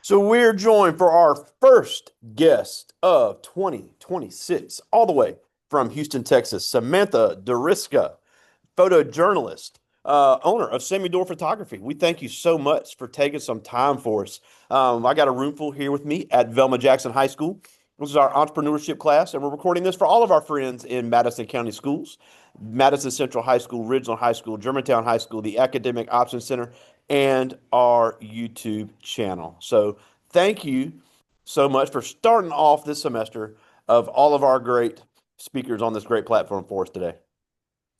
So we're joined for our first guest of 2026, all the way from Houston, Texas, Samantha Dorisca, photojournalist, owner of Semi Door Photography. We thank you so much for taking some time for us. I got a room full here with me at Velma Jackson High School. This is our entrepreneurship class, and we're recording this for all of our friends in Madison County Schools, Madison Central High School, Ridgeland High School, Germantown High School, the Academic Options Center, and our YouTube channel. So thank you so much for starting off this semester of all of our great speakers on this great platform for us today.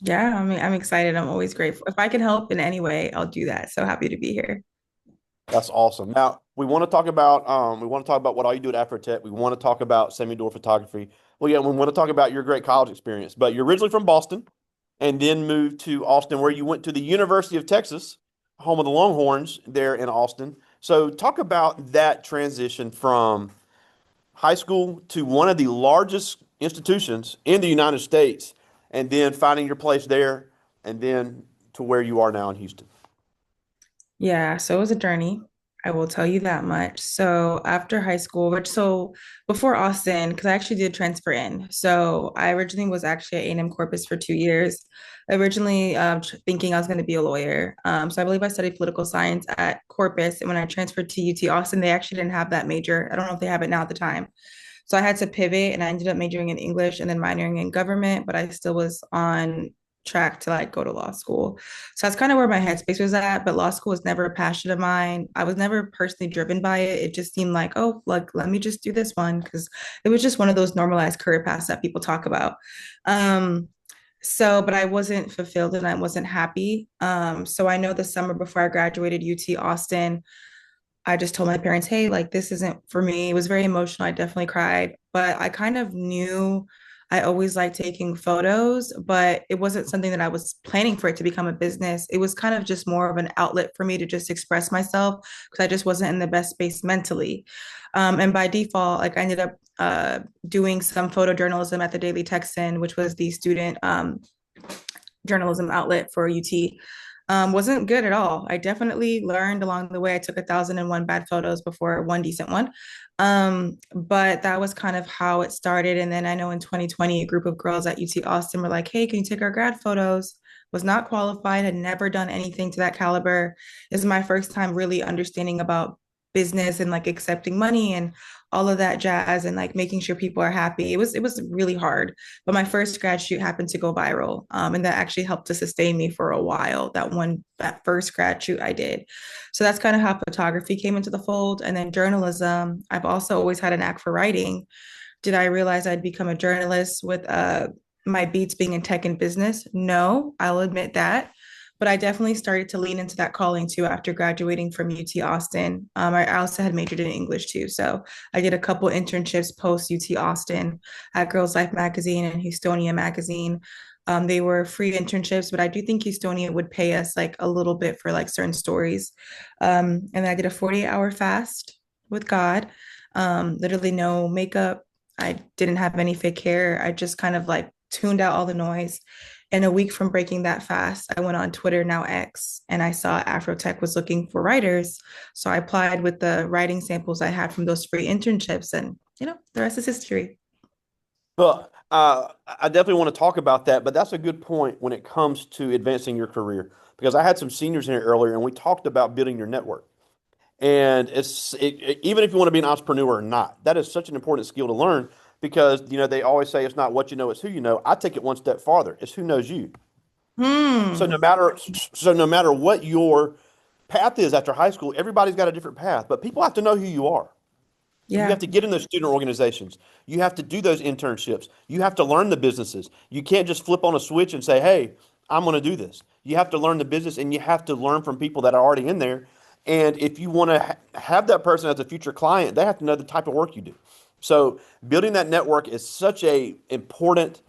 Yeah, I'm excited. I'm always grateful. If I can help in any way, I'll do that. So happy to be here. That's awesome. Now we want to talk about what all you do at Afrotech. We want to talk about semi-door photography. Well, yeah, we want to talk about your great college experience. But you're originally from Boston and then moved to Austin, where you went to the University of Texas, home of the Longhorns there in Austin. So talk about that transition from high school to one of the largest institutions in the United States, and then finding your place there, and then to where you are now in Houston. Yeah, so it was a journey. I will tell you that much. So after high school, before Austin, because I actually did transfer in. So I originally was actually at A&M Corpus for 2 years. Originally thinking I was going to be a lawyer. So I believe I studied political science at Corpus. And when I transferred to UT Austin, they actually didn't have that major. I don't know if they have it now at the time. So I had to pivot and I ended up majoring in English and then minoring in government, but I still was on track to like go to law school. So that's kind of where my headspace was at. But law school was never a passion of mine. I was never personally driven by it. It just seemed like, oh, like let me just do this one because it was just one of those normalized career paths that people talk about. Um, but I wasn't fulfilled and I wasn't happy. So I know the summer before I graduated UT Austin, I just told my parents, hey, like this isn't for me. It was very emotional. I definitely cried, but I kind of knew I always liked taking photos, but it wasn't something that I was planning for it to become a business. It was kind of just more of an outlet for me to just express myself because I just wasn't in the best space mentally. And by default, like I ended up doing some photojournalism at the Daily Texan, which was the student journalism outlet for UT. Wasn't good at all. I definitely learned along the way. I took 1,001 bad photos before one decent one. But that was kind of how it started. And then I know in 2020, a group of girls at UT Austin were like, hey, can you take our grad photos? Was not qualified, had never done anything to that caliber. This is my first time really understanding about business and like accepting money and all of that jazz and like making sure people are happy. It was really hard. But my first grad shoot happened to go viral. And that actually helped to sustain me for a while. That first grad shoot I did. So that's kind of how photography came into the fold. And then journalism, I've also always had an knack for writing. Did I realize I'd become a journalist with my beats being in tech and business? No, I'll admit that. But I definitely started to lean into that calling too after graduating from UT Austin. I also had majored in English too. So I did a couple internships post UT Austin at Girls Life Magazine and Houstonia Magazine. They were free internships, but I do think Houstonia would pay us like a little bit for like certain stories. And then I did a 48-hour fast with God. Literally no makeup. I didn't have any fake hair. I just kind of like tuned out all the noise. And a week from breaking that fast, I went on Twitter, now X, and I saw Afrotech was looking for writers. So I applied with the writing samples I had from those free internships, and the rest is history. Well, I definitely want to talk about that, but that's a good point when it comes to advancing your career because I had some seniors in here earlier and we talked about building your network. And even if you want to be an entrepreneur or not, that is such an important skill to learn because they always say it's not what you know, it's who you know. I take it one step farther. It's who knows you. So Hmm. no matter what your path is after high school, everybody's got a different path, but people have to know who you are. You have Yeah. to get in those student organizations. You have to do those internships. You have to learn the businesses. You can't just flip on a switch and say, "Hey, I'm going to do this." You have to learn the business and you have to learn from people that are already in there. And if you want to have that person as a future client, they have to know the type of work you do. So, building that network is such a important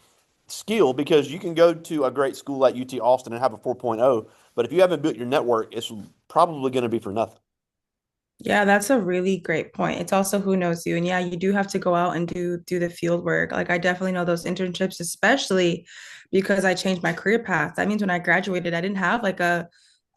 skill because you can go to a great school like UT Austin and have a 4.0, but if you haven't built your network, it's probably going to be for nothing. Yeah, that's a really great point. It's also who knows you. And yeah, you do have to go out and do the field work. Like I definitely know those internships, especially because I changed my career path. That means when I graduated, I didn't have like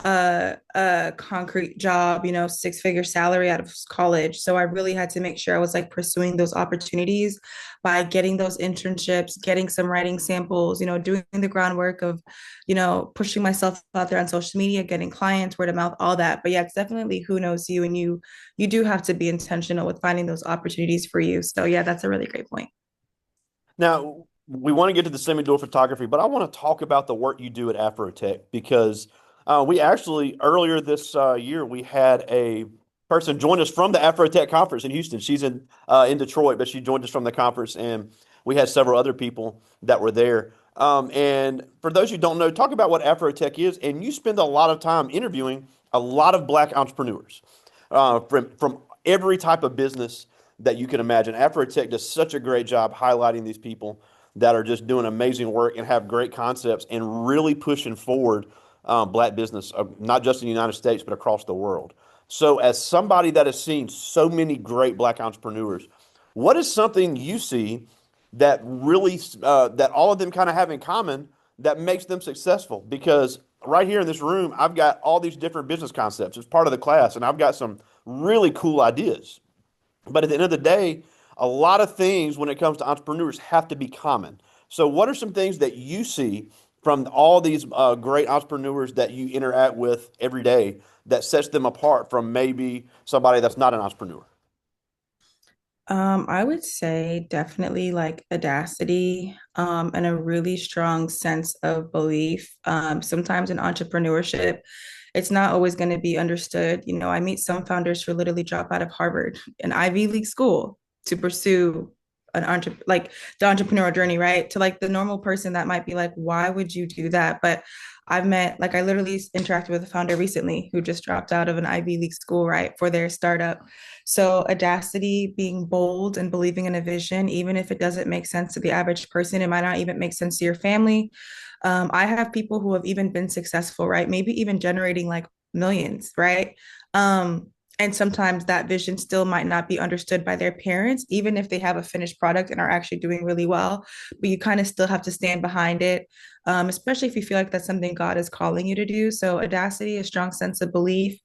a concrete job, you know, six-figure salary out of college. So I really had to make sure I was like pursuing those opportunities by getting those internships, getting some writing samples, you know, doing the groundwork of, you know, pushing myself out there on social media, getting clients, word of mouth, all that. But yeah, it's definitely who knows you, and you do have to be intentional with finding those opportunities for you. So yeah, that's a really great point. Now, we want to get to the semi-dual photography, but I want to talk about the work you do at Afrotech because we actually earlier this year we had a person join us from the Afrotech conference in Houston. She's in Detroit, but she joined us from the conference, and we had several other people that were there. And for those who don't know, talk about what Afrotech is, and you spend a lot of time interviewing a lot of Black entrepreneurs from every type of business that you can imagine. Afrotech does such a great job highlighting these people that are just doing amazing work and have great concepts and really pushing forward Black business, not just in the United States, but across the world. So, as somebody that has seen so many great Black entrepreneurs, what is something you see that really that all of them kind of have in common that makes them successful? Because right here in this room, I've got all these different business concepts as part of the class, and I've got some really cool ideas. But at the end of the day, a lot of things when it comes to entrepreneurs have to be common. So, what are some things that you see from all these great entrepreneurs that you interact with every day that sets them apart from maybe somebody that's not an entrepreneur? I would say definitely like audacity, and a really strong sense of belief. Sometimes in entrepreneurship, it's not always going to be understood. You know, I meet some founders who literally drop out of Harvard, an Ivy League school, to pursue like the entrepreneurial journey, right? To like the normal person that might be like, why would you do that? But I've met, like, I literally interacted with a founder recently who just dropped out of an Ivy League school, right, for their startup. So, audacity, being bold and believing in a vision, even if it doesn't make sense to the average person, it might not even make sense to your family. I have people who have even been successful, right? Maybe even generating like millions, right? And sometimes that vision still might not be understood by their parents, even if they have a finished product and are actually doing really well. But you kind of still have to stand behind it, especially if you feel like that's something God is calling you to do. So, audacity, a strong sense of belief.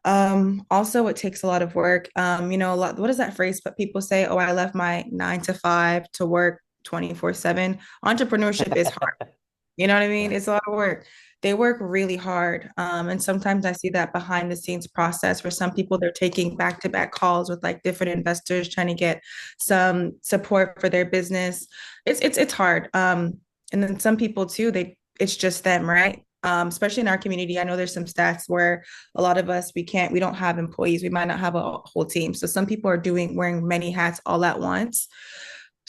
Also, it takes a lot of work. You know, a lot, what is that phrase? But people say, oh, I left my 9 to 5 to work 24/7. Entrepreneurship is hard. You know what I mean? It's a lot of work. They work really hard. And sometimes I see that behind the scenes process. For some people, they're taking back-to-back calls with like different investors trying to get some support for their business. It's hard. And then some people too, it's just them, right? Especially in our community. I know there's some stats where a lot of us we don't have employees. We might not have a whole team. So some people are doing wearing many hats all at once.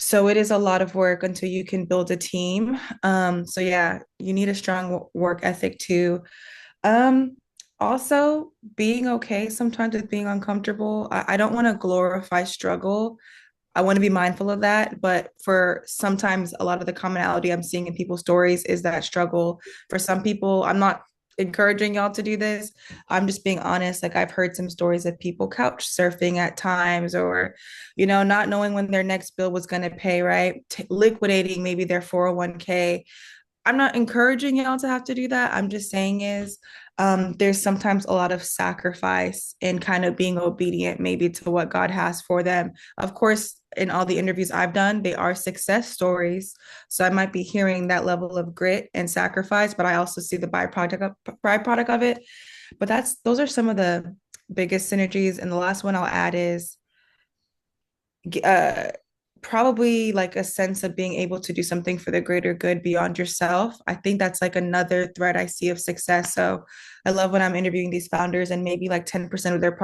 So it is a lot of work until you can build a team. So yeah, you need a strong work ethic too. Um, Also being okay sometimes with being uncomfortable. I don't want to glorify struggle. I want to be mindful of that. But for sometimes a lot of the commonality I'm seeing in people's stories is that struggle. For some people, I'm not encouraging y'all to do this. I'm just being honest. Like I've heard some stories of people couch surfing at times, or, you know, not knowing when their next bill was going to pay, right? Liquidating maybe their 401k. I'm not encouraging y'all to have to do that. I'm just saying is there's sometimes a lot of sacrifice in kind of being obedient maybe to what God has for them. Of course, in all the interviews I've done, they are success stories. So I might be hearing that level of grit and sacrifice, but I also see the byproduct of it. But those are some of the biggest synergies. And the last one I'll add is uh, probably like a sense of being able to do something for the greater good beyond yourself. I think that's like another thread I see of success. So I love when I'm interviewing these founders and maybe like 10% of their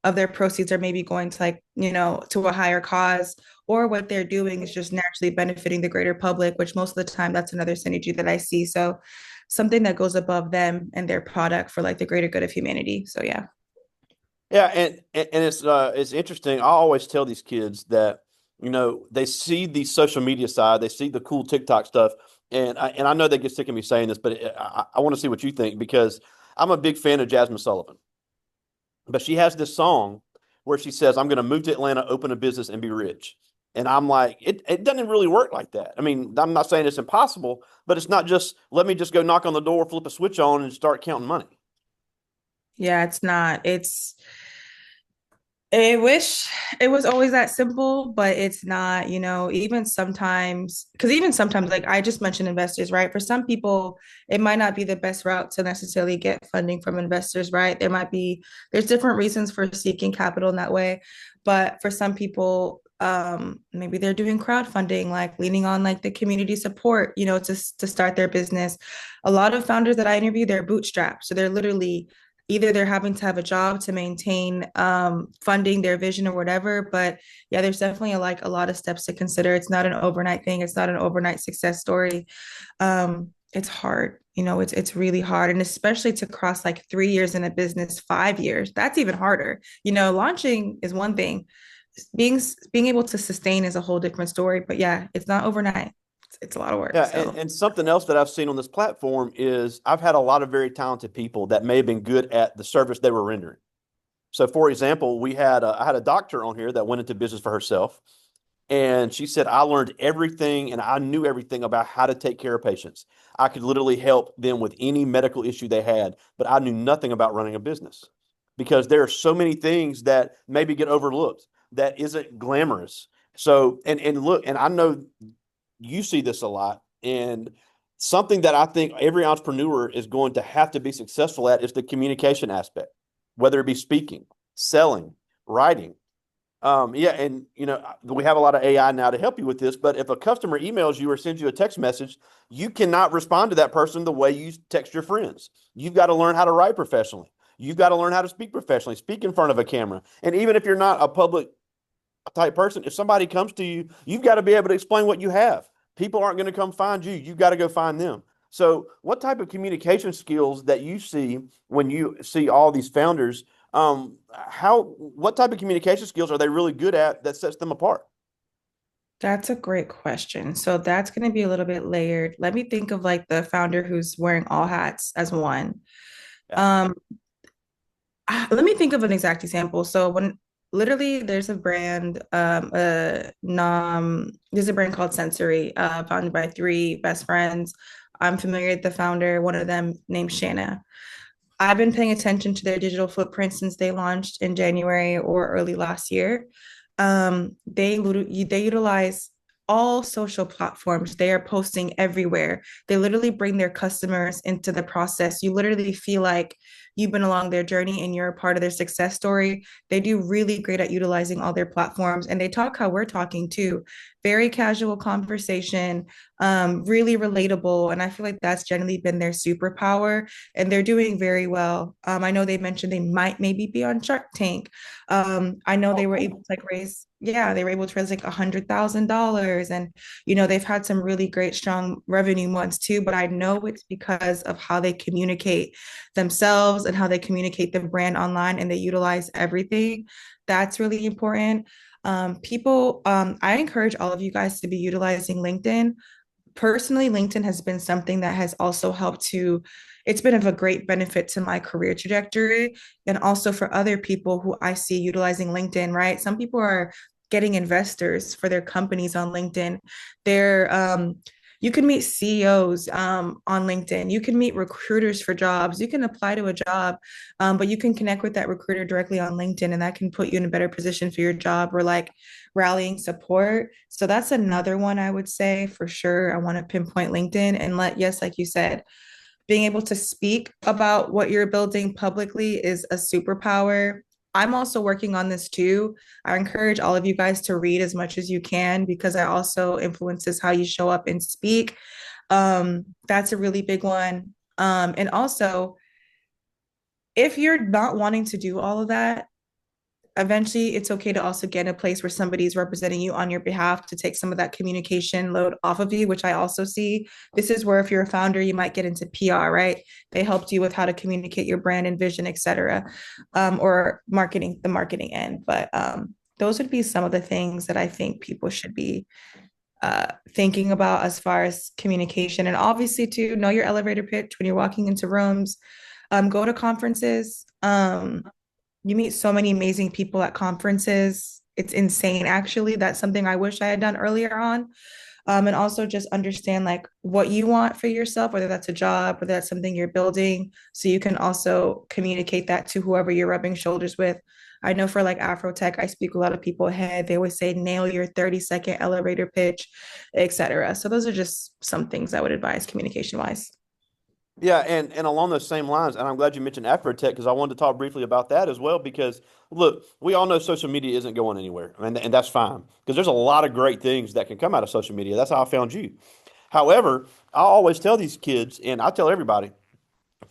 of their proceeds are maybe going to, like, you know, to a higher cause, or what they're doing is just naturally benefiting the greater public, which most of the time that's another synergy that I see. So something that goes above them and their product for like the greater good of humanity. So yeah. Yeah, and it's interesting. I always tell these kids that they see the social media side, they see the cool TikTok stuff, and I know they get sick of me saying this, but I want to see what you think because I'm a big fan of Jasmine Sullivan. But she has this song where she says, "I'm going to move to Atlanta, open a business, and be rich." And I'm like, it doesn't really work like that. I mean, I'm not saying it's impossible, but it's not just let me just go knock on the door, flip a switch on, and start counting money. Yeah, it's not. I wish it was always that simple, but it's not, even sometimes, because even sometimes, like I just mentioned investors, right? For some people, it might not be the best route to necessarily get funding from investors, right? There's different reasons for seeking capital in that way. But for some people, maybe they're doing crowdfunding, like leaning on like the community support, to start their business. A lot of founders that I interview, they're bootstrapped. So they're literally either they're having to have a job to maintain funding their vision or whatever. But yeah, there's definitely a lot of steps to consider. It's not an overnight thing. It's not an overnight success story. It's hard. It's really hard, and especially to cross like 3 years in a business, 5 years. That's even harder. Launching is one thing. Being being able to sustain is a whole different story. But yeah, it's not overnight. It's a lot of work. Yeah, So and something else that I've seen on this platform is I've had a lot of very talented people that may have been good at the service they were rendering. So, for example, I had a doctor on here that went into business for herself, and she said, I learned everything and I knew everything about how to take care of patients. I could literally help them with any medical issue they had, but I knew nothing about running a business because there are so many things that maybe get overlooked that isn't glamorous. So, and look, and I know you see this a lot, and something that I think every entrepreneur is going to have to be successful at is the communication aspect, whether it be speaking, selling, writing. Yeah, and we have a lot of AI now to help you with this, but if a customer emails you or sends you a text message, you cannot respond to that person the way you text your friends. You've got to learn how to write professionally. You've got to learn how to speak professionally, speak in front of a camera. And even if you're not a public type person, if somebody comes to you, you've got to be able to explain what you have. People aren't going to come find you. You've got to go find them. So, what type of communication skills that you see when you see all these founders? What type of communication skills are they really good at that sets them apart? that's a great question. So that's going to be a little bit layered. Let me think of like the founder who's wearing all hats as one. Yeah. Um, Let me think of an exact example. So when literally there's a brand called Sensory, founded by three best friends. I'm familiar with the founder, one of them named Shanna. I've been paying attention to their digital footprint since they launched in January or early last year. They utilize all social platforms. They are posting everywhere. They literally bring their customers into the process. You literally feel like you've been along their journey and you're a part of their success story. They do really great at utilizing all their platforms, and they talk how we're talking too. Very casual conversation, really relatable. And I feel like that's generally been their superpower, and they're doing very well. I know they mentioned they might maybe be on Shark Tank. I know Oh, they were able cool. to like they were able to raise like $100,000, and they've had some really great strong revenue months too. But I know it's because of how they communicate themselves and how they communicate the brand online, and they utilize everything. That's really important. I encourage all of you guys to be utilizing LinkedIn. Personally, LinkedIn has been something that has also helped to, it's been of a great benefit to my career trajectory, and also for other people who I see utilizing LinkedIn, right? Some people are getting investors for their companies on LinkedIn. They're You can meet CEOs on LinkedIn. You can meet recruiters for jobs. You can apply to a job, but you can connect with that recruiter directly on LinkedIn, and that can put you in a better position for your job, or like rallying support. So that's another one I would say for sure. I want to pinpoint LinkedIn and yes, like you said, being able to speak about what you're building publicly is a superpower. I'm also working on this too. I encourage all of you guys to read as much as you can, because it also influences how you show up and speak. That's a really big one. And also, if you're not wanting to do all of that, eventually it's okay to also get in a place where somebody's representing you on your behalf to take some of that communication load off of you, which I also see. This is where if you're a founder, you might get into PR, right? They helped you with how to communicate your brand and vision, etc., or marketing, the marketing end. But those would be some of the things that I think people should be thinking about as far as communication. And obviously to know your elevator pitch when you're walking into rooms. Go to conferences. You meet so many amazing people at conferences. it's insane actually. That's something I wish I had done earlier on. And also just understand like what you want for yourself, whether that's a job, whether that's something you're building, so you can also communicate that to whoever you're rubbing shoulders with. I know for like Afro Tech, I speak a lot of people ahead. They always say nail your 30-second elevator pitch, etc. So those are just some things I would advise communication wise. Yeah, and along those same lines, and I'm glad you mentioned Afrotech because I wanted to talk briefly about that as well. Because look, we all know social media isn't going anywhere, and that's fine because there's a lot of great things that can come out of social media. That's how I found you. However, I always tell these kids, and I tell everybody,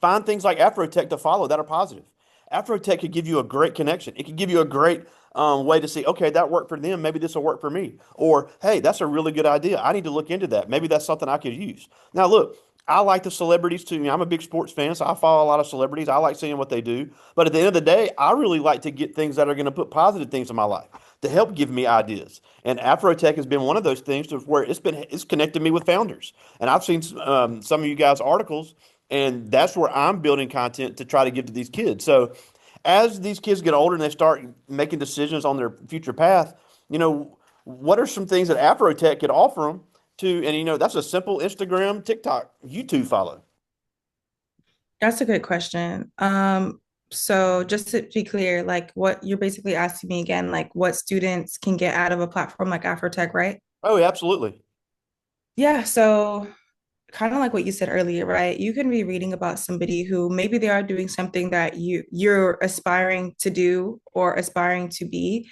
find things like Afrotech to follow that are positive. Afrotech could give you a great connection. It could give you a great way to see, okay, that worked for them. Maybe this will work for me. Or, hey, that's a really good idea. I need to look into that. Maybe that's something I could use. Now, look, I like the celebrities too. I'm a big sports fan, so I follow a lot of celebrities. I like seeing what they do. But at the end of the day, I really like to get things that are going to put positive things in my life to help give me ideas. And Afrotech has been one of those things to where it's connected me with founders. And I've seen some of you guys' articles, and that's where I'm building content to try to give to these kids. So as these kids get older and they start making decisions on their future path, what are some things that Afrotech could offer them to, and that's a simple Instagram, TikTok, YouTube follow. That's a good question. So just to be clear, like what you're basically asking me again, like what students can get out of a platform like Afrotech, right? Oh, yeah, absolutely. Yeah, so kind of like what you said earlier, right? You can be reading about somebody who maybe they are doing something that you're aspiring to do or aspiring to be.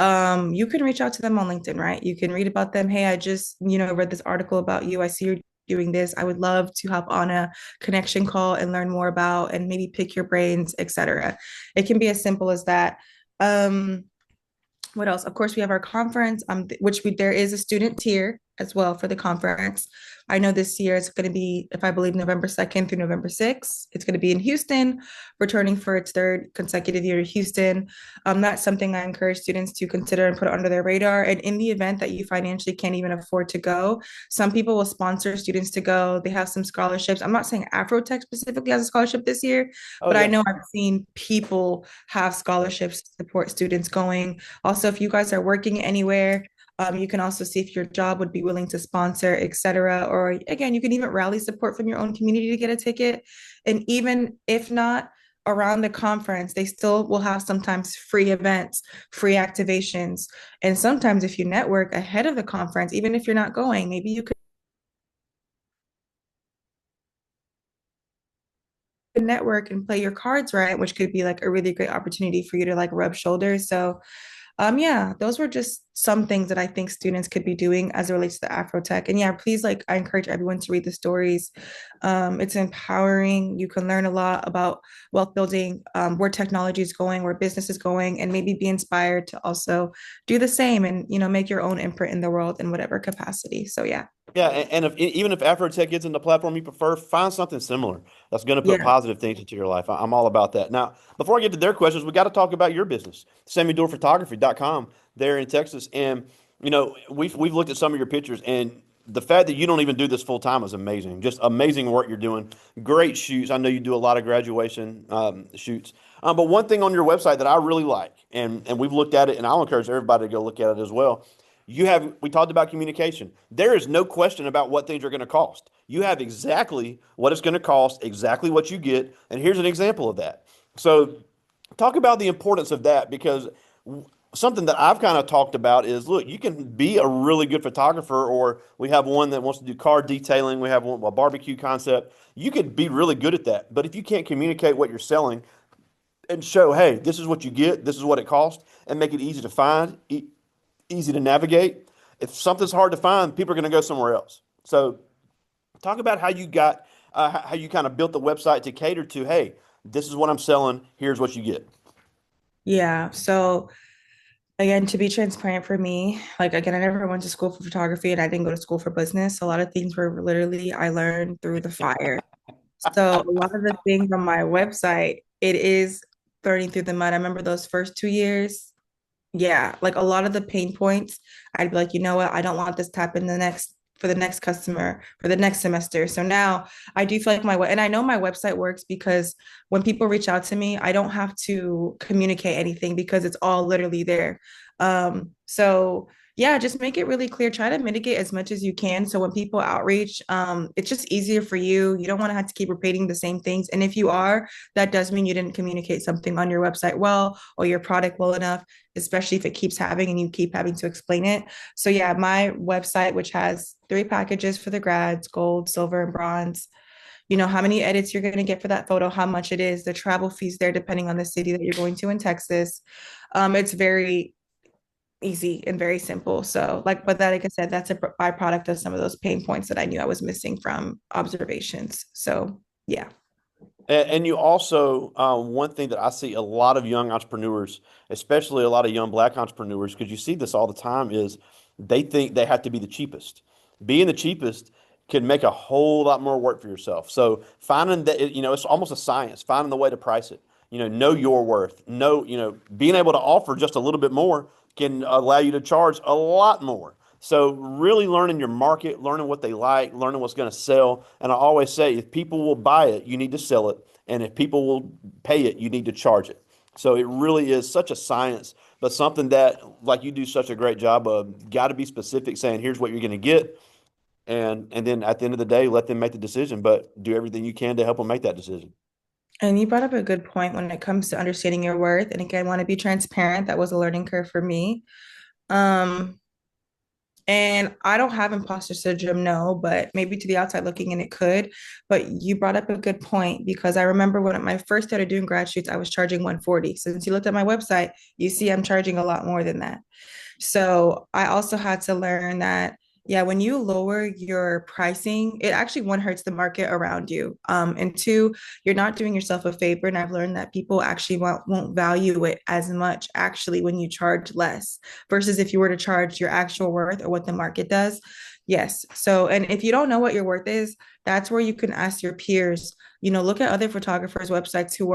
You can reach out to them on LinkedIn, right? You can read about them. Hey, I just, read this article about you. I see you're doing this. I would love to hop on a connection call and learn more about and maybe pick your brains, etc. It can be as simple as that. Um, what else? Of course, we have our conference, there is a student tier as well for the conference. I know this year it's going to be, if I believe, November 2nd through November 6th. It's going to be in Houston, returning for its third consecutive year to Houston. That's something I encourage students to consider and put under their radar. And in the event that you financially can't even afford to go, some people will sponsor students to go. They have some scholarships. I'm not saying Afrotech specifically has a scholarship this year, Oh, but I yeah. know I've seen people have scholarships to support students going. Also, if you guys are working anywhere, you can also see if your job would be willing to sponsor, etc. Or again, you can even rally support from your own community to get a ticket. And even if not around the conference, they still will have sometimes free events, free activations. And sometimes if you network ahead of the conference, even if you're not going, maybe you could network and play your cards right, which could be like a really great opportunity for you to like rub shoulders. So yeah, those were just some things that I think students could be doing as it relates to Afrotech. And yeah, please, like, I encourage everyone to read the stories. It's empowering. You can learn a lot about wealth building, where technology is going, where business is going, and maybe be inspired to also do the same and, make your own imprint in the world in whatever capacity. So yeah. Yeah, and if even if Afrotech isn't the platform you prefer, find something similar that's going to put Yeah. positive things into your life. I'm all about that. Now, before I get to their questions, we got to talk about your business, SammyDoorPhotography.com there in Texas. And we've looked at some of your pictures, and the fact that you don't even do this full time is amazing. Just amazing work you're doing. Great shoots. I know you do a lot of graduation shoots. But one thing on your website that I really like, and we've looked at it, and I'll encourage everybody to go look at it as well. We talked about communication. There is no question about what things are going to cost. You have exactly what it's going to cost, exactly what you get. And here's an example of that. So, talk about the importance of that because something that I've kind of talked about is look, you can be a really good photographer, or we have one that wants to do car detailing. We have one, a barbecue concept. You could be really good at that. But if you can't communicate what you're selling and show, hey, this is what you get, this is what it costs, and make it easy to find, easy to navigate. If something's hard to find, people are going to go somewhere else. So, talk about how you got, how you kind of built the website to cater to, hey, this is what I'm selling. Here's what you get. Yeah. So again, to be transparent for me, like again, I never went to school for photography and I didn't go to school for business. A lot of things were literally I learned through the fire. So a lot of the things on my website, it is learning through the mud. I remember those first 2 years. Yeah, like a lot of the pain points, I'd be like, you know what? I don't want this to happen the next for the next customer for the next semester. So now I do feel like and I know my website works because when people reach out to me, I don't have to communicate anything because it's all literally there. So yeah, just make it really clear. Try to mitigate as much as you can. So when people outreach, it's just easier for you. You don't want to have to keep repeating the same things. And if you are, that does mean you didn't communicate something on your website well or your product well enough, especially if it keeps having and you keep having to explain it. So yeah, my website, which has 3 packages for the grads, gold, silver, and bronze, you know, how many edits you're going to get for that photo, how much it is, the travel fees there, depending on the city that you're going to in Texas. It's very easy and very simple. So, but that, like I said, that's a byproduct of some of those pain points that I knew I was missing from observations. So, yeah. And you also, one thing that I see a lot of young entrepreneurs, especially a lot of young black entrepreneurs, because you see this all the time, is they think they have to be the cheapest. Being the cheapest can make a whole lot more work for yourself. So finding that, it's almost a science, finding the way to price it. Know your worth. Being able to offer just a little bit more can allow you to charge a lot more. So really learning your market, learning what they like, learning what's going to sell. And I always say, if people will buy it, you need to sell it. And if people will pay it, you need to charge it. So it really is such a science, but something that, like you do such a great job of, got to be specific, saying, here's what you're going to get. And then at the end of the day, let them make the decision, but do everything you can to help them make that decision. And you brought up a good point when it comes to understanding your worth. And again, I want to be transparent. That was a learning curve for me. Um, And I don't have imposter syndrome, no, but maybe to the outside looking in, it could. But you brought up a good point because I remember when I first started doing grad shoots, I was charging 140. Since you looked at my website, you see I'm charging a lot more than that. So I also had to learn that, yeah, when you lower your pricing, it actually one hurts the market around you. And two, you're not doing yourself a favor. And I've learned that people actually won't value it as much actually when you charge less versus if you were to charge your actual worth or what the market does. Yes. So, and if you don't know what your worth is, that's where you can ask your peers, look at other photographers' websites who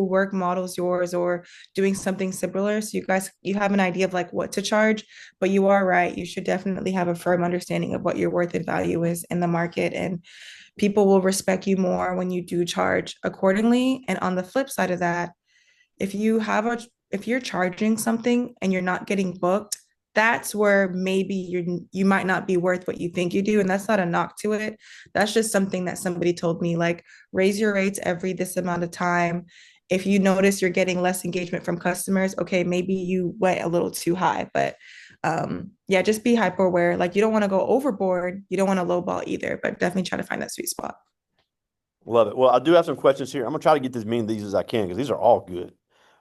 work models yours or doing something similar. So you have an idea of like what to charge, but you are right. You should definitely have a firm understanding of what your worth and value is in the market. And people will respect you more when you do charge accordingly. And on the flip side of that, if you have a if you're charging something and you're not getting booked, that's where maybe you might not be worth what you think you do. And that's not a knock to it. That's just something that somebody told me, like raise your rates every this amount of time. If you notice you're getting less engagement from customers, okay, maybe you went a little too high. But yeah, just be hyper aware. Like you don't want to go overboard, you don't want to lowball either, but definitely try to find that sweet spot. Love it. Well, I do have some questions here. I'm gonna try to get as many of these as I can because these are all good.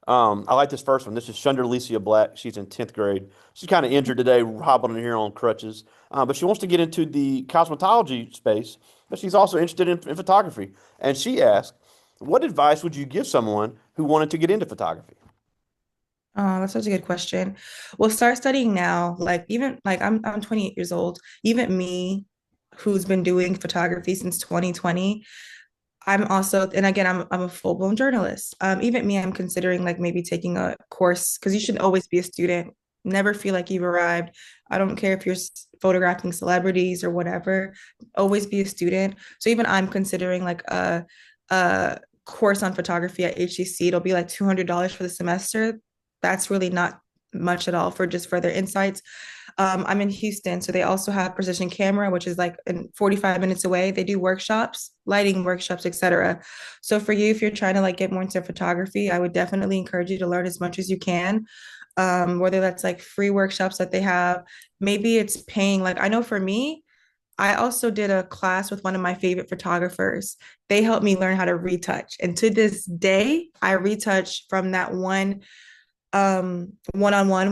I like this first one. This is Shunderlicia Black. She's in 10th grade. She's kind of injured today, hobbling in here on crutches. But she wants to get into the cosmetology space, but she's also interested in photography. And she asked, what advice would you give someone who wanted to get into photography? Oh, that's such a good question. Well, start studying now. Like even like I'm 28 years old. Even me, who's been doing photography since 2020, I'm also, and again, I'm a full-blown journalist. Even me, I'm considering like maybe taking a course because you should always be a student. Never feel like you've arrived. I don't care if you're photographing celebrities or whatever. Always be a student. So even I'm considering like a course on photography at HCC. It'll be like $200 for the semester. That's really not much at all for just further insights. I'm in Houston, so they also have Precision Camera, which is like in 45 minutes away. They do workshops, lighting workshops, etc. So for you, if you're trying to like get more into photography, I would definitely encourage you to learn as much as you can. Whether that's like free workshops that they have, maybe it's paying. Like I know for me, I also did a class with one of my favorite photographers. They helped me learn how to retouch. And to this day, I retouch from that one-on-one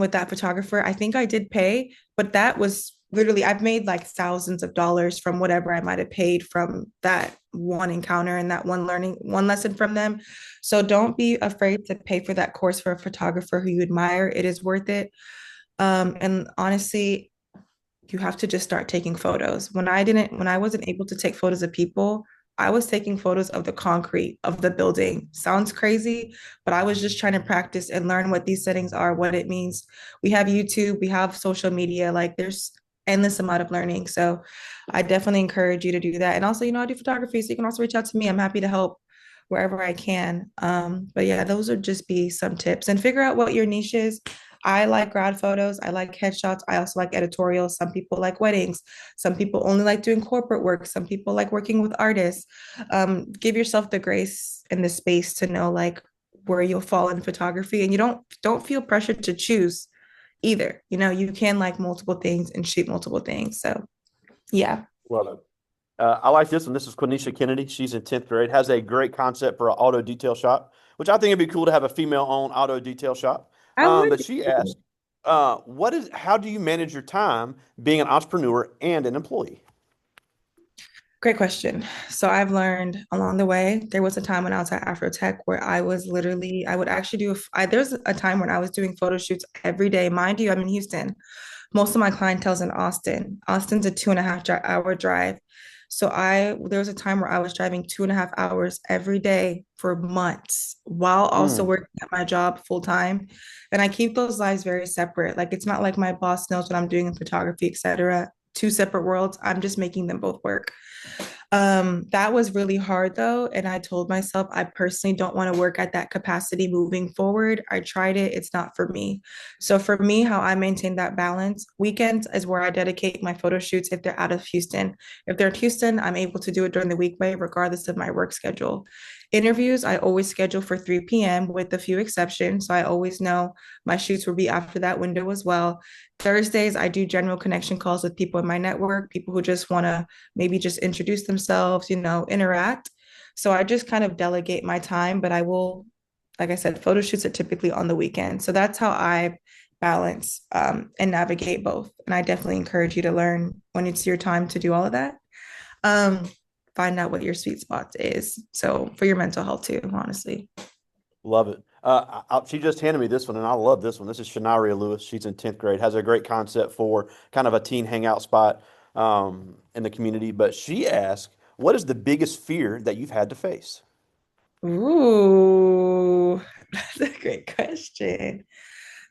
with that photographer. I think I did pay, but that was literally I've made like thousands of dollars from whatever I might have paid from that one encounter and that one lesson from them. So don't be afraid to pay for that course for a photographer who you admire. It is worth it. And honestly, you have to just start taking photos. When I wasn't able to take photos of people, I was taking photos of the concrete of the building. Sounds crazy, but I was just trying to practice and learn what these settings are, what it means. We have YouTube, we have social media, like there's endless amount of learning. So I definitely encourage you to do that. And also, I do photography, so you can also reach out to me. I'm happy to help wherever I can. But yeah, those would just be some tips and figure out what your niche is. I like grad photos. I like headshots. I also like editorials. Some people like weddings. Some people only like doing corporate work. Some people like working with artists. Give yourself the grace and the space to know like where you'll fall in photography, and you don't feel pressured to choose either. You can like multiple things and shoot multiple things. So yeah. Well, I like this one. This is Quenisha Kennedy. She's in 10th grade, has a great concept for an auto detail shop, which I think it'd be cool to have a female-owned auto detail shop. I would. But she asked, how do you manage your time being an entrepreneur and an employee? Great question. So I've learned along the way, there was a time when I was at Afrotech where I would actually there's a time when I was doing photo shoots every day. Mind you, I'm in Houston. Most of my clientele's in Austin. Austin's a 2.5 hour drive. So there was a time where I was driving 2.5 hours every day for months while also Mm. working at my job full time. And I keep those lives very separate. Like it's not like my boss knows what I'm doing in photography, etc. Two separate worlds. I'm just making them both work. That was really hard though. And I told myself I personally don't want to work at that capacity moving forward. I tried it, it's not for me. So for me, how I maintain that balance, weekends is where I dedicate my photo shoots if they're out of Houston. If they're in Houston, I'm able to do it during the weekday, regardless of my work schedule. Interviews, I always schedule for 3 p.m. with a few exceptions. So I always know my shoots will be after that window as well. Thursdays, I do general connection calls with people in my network, people who just want to maybe just introduce themselves, interact. So I just kind of delegate my time, but I will, like I said, photo shoots are typically on the weekend. So that's how I balance and navigate both. And I definitely encourage you to learn when it's your time to do all of that. Um, find out what your sweet spot is. So for your mental health too, honestly. Love it. She just handed me this one, and I love this one. This is Shanaria Lewis. She's in 10th grade, has a great concept for kind of a teen hangout spot in the community. But she asked, what is the biggest fear that you've had to face? Ooh, that's a great question.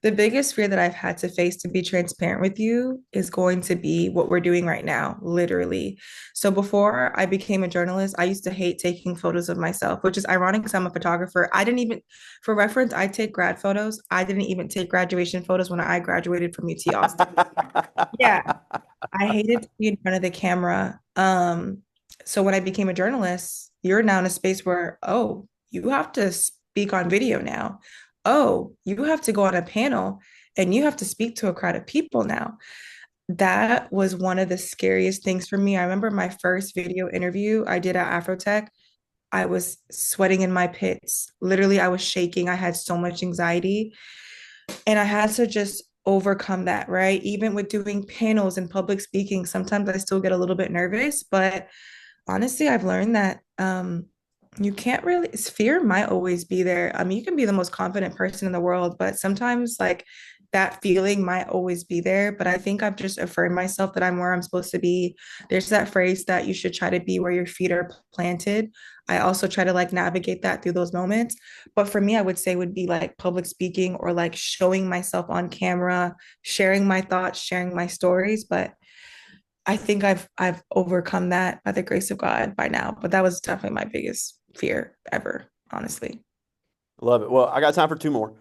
The biggest fear that I've had to face, to be transparent with you, is going to be what we're doing right now, literally. So before I became a journalist, I used to hate taking photos of myself, which is ironic because I'm a photographer. I didn't even, for reference, I take grad photos. I didn't even take graduation photos when I graduated from UT Austin. Yeah, I hated to be in front of the camera. So when I became a journalist, you're now in a space where, oh, you have to speak on video now. Oh, you have to go on a panel and you have to speak to a crowd of people now. That was one of the scariest things for me. I remember my first video interview I did at Afrotech. I was sweating in my pits. Literally, I was shaking. I had so much anxiety. And I had to just overcome that, right? Even with doing panels and public speaking, sometimes I still get a little bit nervous, but honestly, I've learned that you can't really, fear might always be there. I mean, you can be the most confident person in the world, but sometimes like that feeling might always be there. But I think I've just affirmed myself that I'm where I'm supposed to be. There's that phrase that you should try to be where your feet are planted. I also try to like navigate that through those moments. But for me, I would say would be like public speaking or like showing myself on camera, sharing my thoughts, sharing my stories. But I think I've overcome that by the grace of God by now. But that was definitely my biggest fear ever, honestly. Love it. Well, I got time for two more.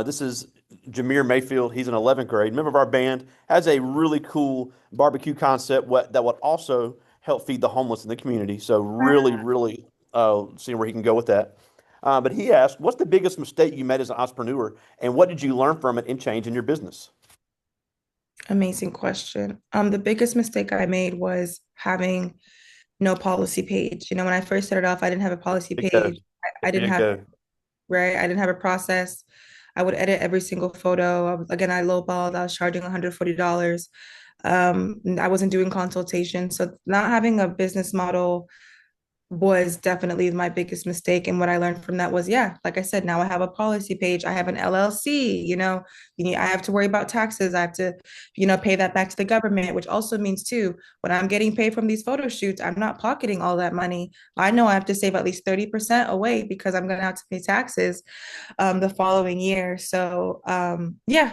This is Jameer Mayfield. He's in 11th grade. Member of our band, has a really cool barbecue concept that would also help feed the homeless in the community. So really seeing where he can go with that. But he asked, what's the biggest mistake you made as an entrepreneur, and what did you learn from it and change in your business? Amazing question. The biggest mistake I made was having no policy page. When I first started off, I didn't have a policy Bingo. page. I didn't have, Bingo. right? I didn't have a process. I would edit every single photo. Again, I lowballed. I was charging $140. I wasn't doing consultation. So not having a business model was definitely my biggest mistake. And what I learned from that was, yeah, like I said, now I have a policy page. I have an LLC, I have to worry about taxes. I have to, pay that back to the government, which also means too, when I'm getting paid from these photo shoots, I'm not pocketing all that money. I know I have to save at least 30% away because I'm going to have to pay taxes the following year. So, yeah,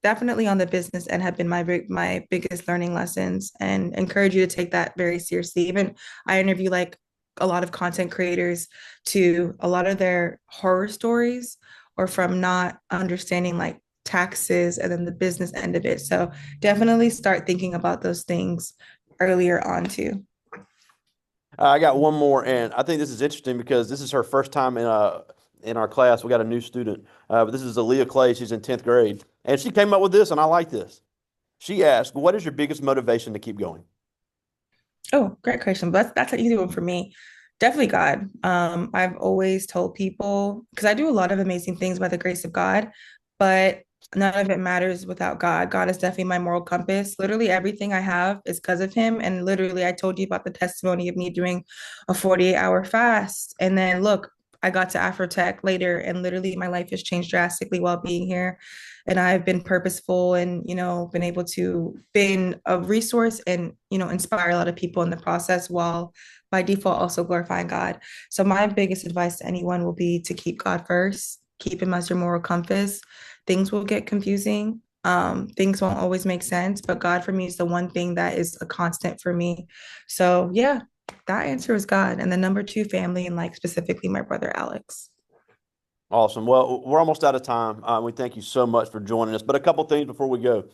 definitely on the business end have been my biggest learning lessons, and encourage you to take that very seriously. Even I interview like a lot of content creators to a lot of their horror stories or from not understanding like taxes and then the business end of it. So definitely start thinking about those things earlier on too. I got one more, and I think this is interesting because this is her first time in our class. We got a new student, but this is Aaliyah Clay. She's in 10th grade, and she came up with this, and I like this. She asked, "What is your biggest motivation to keep going?" Oh, great question. But that's an easy one for me. Definitely God. I've always told people because I do a lot of amazing things by the grace of God, but none of it matters without God. God is definitely my moral compass. Literally everything I have is because of him. And literally, I told you about the testimony of me doing a 48-hour fast. And then look, I got to Afrotech later, and literally my life has changed drastically while being here. And I've been purposeful and, been able to been a resource and, inspire a lot of people in the process while by default also glorifying God. So my biggest advice to anyone will be to keep God first, keep him as your moral compass. Things will get confusing. Things won't always make sense, but God for me is the one thing that is a constant for me. So yeah, that answer is God. And then number two, family, and like specifically my brother Alex. Awesome. Well, we're almost out of time. We thank you so much for joining us. But a couple things before we go.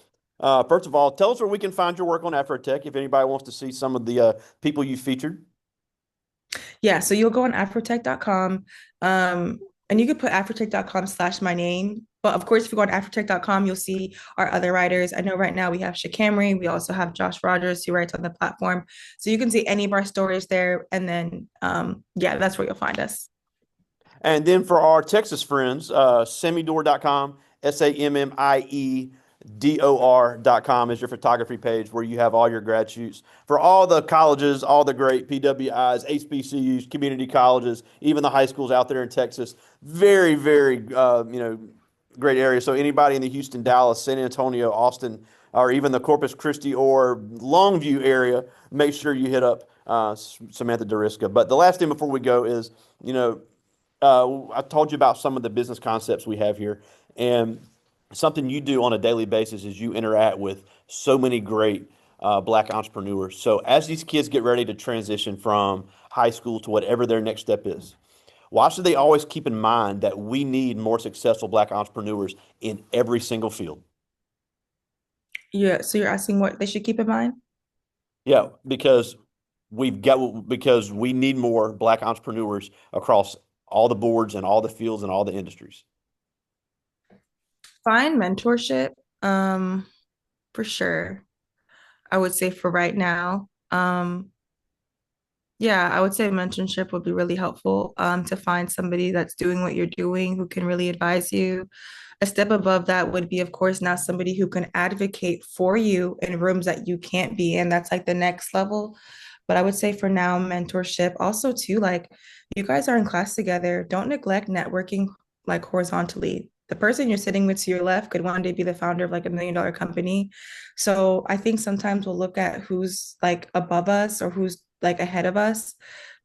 First of all, tell us where we can find your work on Afrotech if anybody wants to see some of the people you featured. Yeah, so you'll go on afrotech.com, and you could put afrotech.com/ my name. But of course, if you go on afrotech.com, you'll see our other writers. I know right now we have Shakamri, we also have Josh Rogers who writes on the platform. So you can see any of our stories there. And then, yeah, that's where you'll find us. And then for our Texas friends, Sammydor.com, SAMMIEDOR.com is your photography page where you have all your grad shoots for all the colleges, all the great PWIs, HBCUs, community colleges, even the high schools out there in Texas. Very, very, great area. So anybody in the Houston, Dallas, San Antonio, Austin, or even the Corpus Christi or Longview area, make sure you hit up Samantha Dorisca. But the last thing before we go is, I told you about some of the business concepts we have here, and something you do on a daily basis is you interact with so many great black entrepreneurs. So as these kids get ready to transition from high school to whatever their next step is, why should they always keep in mind that we need more successful black entrepreneurs in every single field? Yeah, so you're asking what they should keep in mind? Yeah, because we need more black entrepreneurs across all the boards and all the fields and all the industries. Find mentorship, for sure. I would say for right now. Yeah, I would say mentorship would be really helpful to find somebody that's doing what you're doing who can really advise you. A step above that would be, of course, now somebody who can advocate for you in rooms that you can't be in. That's like the next level. But I would say for now, mentorship. Also, too, like you guys are in class together. Don't neglect networking like horizontally. The person you're sitting with to your left could one day be the founder of like $1 million company. So I think sometimes we'll look at who's like above us or who's like ahead of us,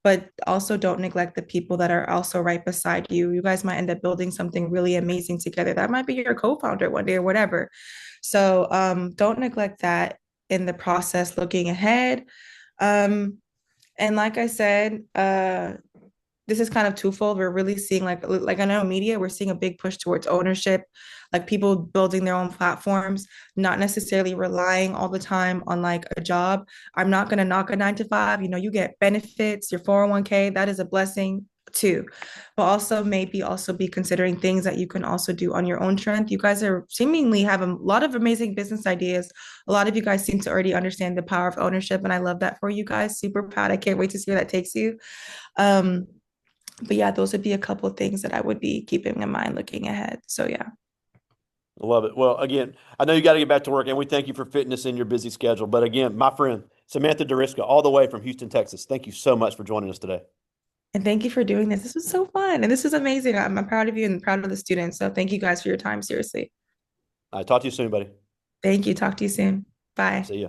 but also don't neglect the people that are also right beside you. You guys might end up building something really amazing together. That might be your co-founder one day or whatever. So don't neglect that in the process looking ahead. Um, and like I said, this is kind of twofold. We're really seeing like I know media, we're seeing a big push towards ownership, like people building their own platforms, not necessarily relying all the time on like a job. I'm not gonna knock a 9 to 5. You get benefits, your 401(k), that is a blessing too. But also maybe also be considering things that you can also do on your own strength. You guys are seemingly have a lot of amazing business ideas. A lot of you guys seem to already understand the power of ownership, and I love that for you guys. Super proud. I can't wait to see where that takes you. Um, but yeah, those would be a couple of things that I would be keeping in mind looking ahead. So yeah. Love it. Well, again, I know you got to get back to work, and we thank you for fitting us in your busy schedule. But again, my friend, Samantha Dorisca, all the way from Houston, Texas, thank you so much for joining us today. And thank you for doing this. This was so fun. And this is amazing. I'm proud of you and proud of the students. So thank you guys for your time. Seriously. Talk to you soon, buddy. Thank you. Talk to you soon. Bye. See ya.